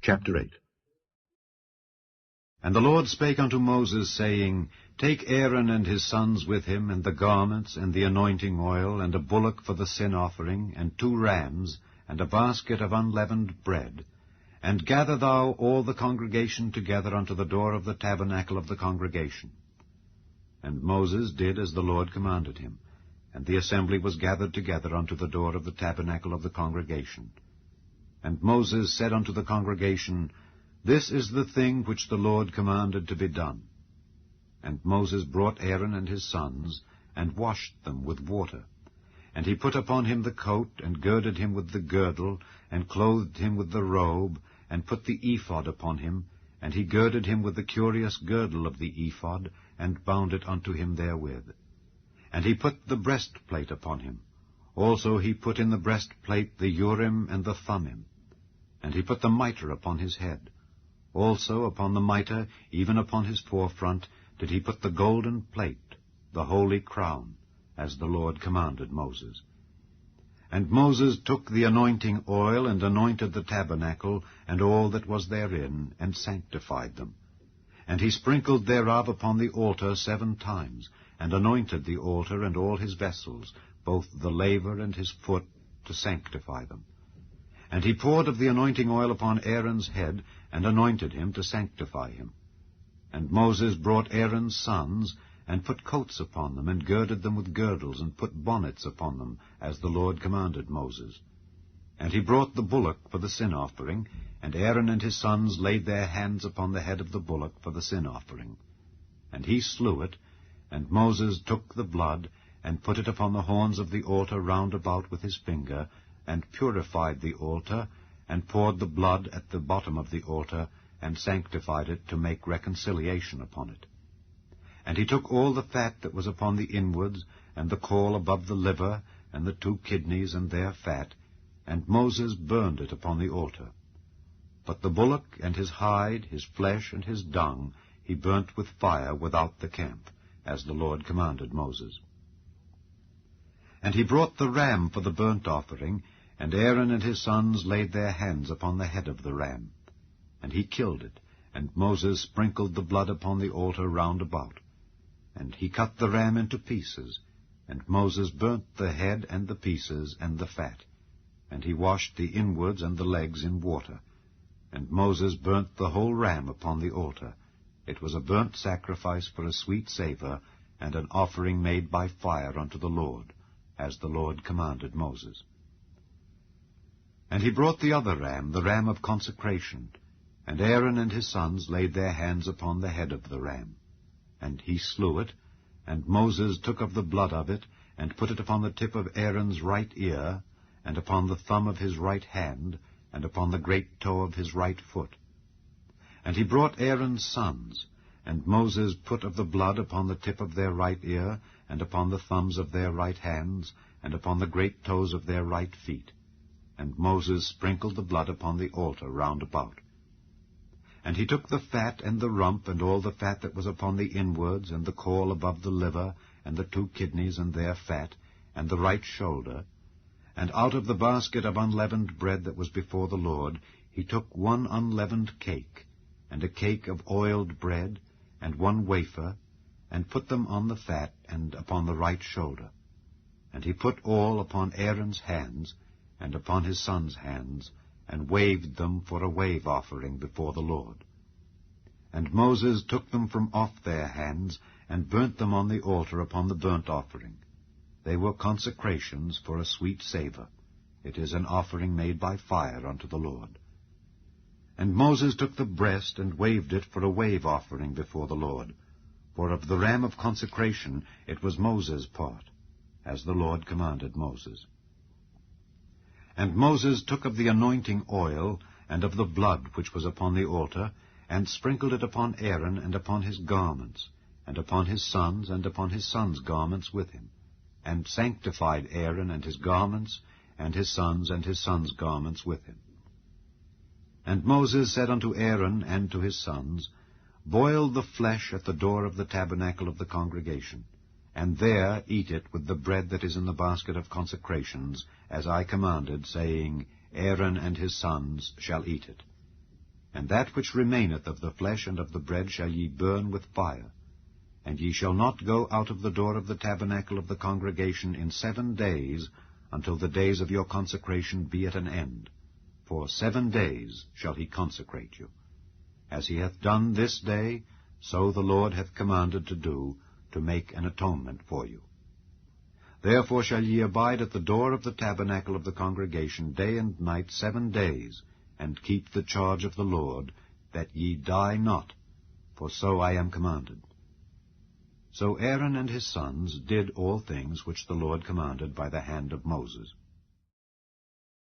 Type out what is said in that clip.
Chapter 8. And the Lord spake unto Moses, saying, Take Aaron and his sons with him, and the garments, and the anointing oil, and a bullock for the sin offering, and 2 rams, and a basket of unleavened bread, and gather thou all the congregation together unto the door of the tabernacle of the congregation. And Moses did as the Lord commanded him, and the assembly was gathered together unto the door of the tabernacle of the congregation. And Moses said unto the congregation, This is the thing which the Lord commanded to be done. And Moses brought Aaron and his sons, and washed them with water. And he put upon him the coat, and girded him with the girdle, and clothed him with the robe, and put the ephod upon him, and he girded him with the curious girdle of the ephod, and bound it unto him therewith. And he put the breastplate upon him. Also he put in the breastplate the Urim and the Thummim. And he put the mitre upon his head. Also upon the mitre, even upon his forefront, did he put the golden plate, the holy crown, as the Lord commanded Moses. And Moses took the anointing oil, and anointed the tabernacle, and all that was therein, and sanctified them. And he sprinkled thereof upon the altar 7 times, and anointed the altar and all his vessels, both the laver and his foot, to sanctify them. And he poured of the anointing oil upon Aaron's head, and anointed him to sanctify him. And Moses brought Aaron's sons, and put coats upon them, and girded them with girdles, and put bonnets upon them, as the Lord commanded Moses. And he brought the bullock for the sin offering, and Aaron and his sons laid their hands upon the head of the bullock for the sin offering. And he slew it, and Moses took the blood, and put it upon the horns of the altar round about with his finger, and purified the altar, and poured the blood at the bottom of the altar, and sanctified it to make reconciliation upon it. And he took all the fat that was upon the inwards, and the caul above the liver, and the 2 kidneys and their fat, and Moses burned it upon the altar. But the bullock and his hide, his flesh, and his dung, he burnt with fire without the camp, as the Lord commanded Moses. And he brought the ram for the burnt offering, and Aaron and his sons laid their hands upon the head of the ram. And he killed it, and Moses sprinkled the blood upon the altar round about. And he cut the ram into pieces, and Moses burnt the head and the pieces and the fat. And he washed the inwards and the legs in water. And Moses burnt the whole ram upon the altar. It was a burnt sacrifice for a sweet savour, and an offering made by fire unto the Lord, as the Lord commanded Moses. And he brought the other ram, the ram of consecration, and Aaron and his sons laid their hands upon the head of the ram. And he slew it, and Moses took of the blood of it, and put it upon the tip of Aaron's right ear, and upon the thumb of his right hand, and upon the great toe of his right foot. And he brought Aaron's sons, and Moses put of the blood upon the tip of their right ear, and upon the thumbs of their right hands, and upon the great toes of their right feet. And Moses sprinkled the blood upon the altar round about. And he took the fat and the rump, and all the fat that was upon the inwards, and the caul above the liver, and the 2 kidneys and their fat, and the right shoulder. And out of the basket of unleavened bread that was before the Lord, he took 1 unleavened cake, and a cake of oiled bread, and 1 wafer, and put them on the fat and upon the right shoulder. And he put all upon Aaron's hands, and upon his sons' hands, and waved them for a wave offering before the Lord. And Moses took them from off their hands, and burnt them on the altar upon the burnt offering. They were consecrations for a sweet savour. It is an offering made by fire unto the Lord. And Moses took the breast, and waved it for a wave offering before the Lord. For of the ram of consecration it was Moses' part, as the Lord commanded Moses. And Moses took of the anointing oil, and of the blood which was upon the altar, and sprinkled it upon Aaron, and upon his garments, and upon his sons, and upon his sons' garments with him, and sanctified Aaron and his garments, and his sons' garments with him. And Moses said unto Aaron and to his sons, Boil the flesh at the door of the tabernacle of the congregation, and there eat it with the bread that is in the basket of consecrations, as I commanded, saying, Aaron and his sons shall eat it. And that which remaineth of the flesh and of the bread shall ye burn with fire. And ye shall not go out of the door of the tabernacle of the congregation in 7 days, until the days of your consecration be at an end. For 7 days shall he consecrate you. As he hath done this day, so the Lord hath commanded to do, to make an atonement for you. Therefore shall ye abide at the door of the tabernacle of the congregation day and night 7 days, and keep the charge of the Lord, that ye die not, for so I am commanded. So Aaron and his sons did all things which the Lord commanded by the hand of Moses.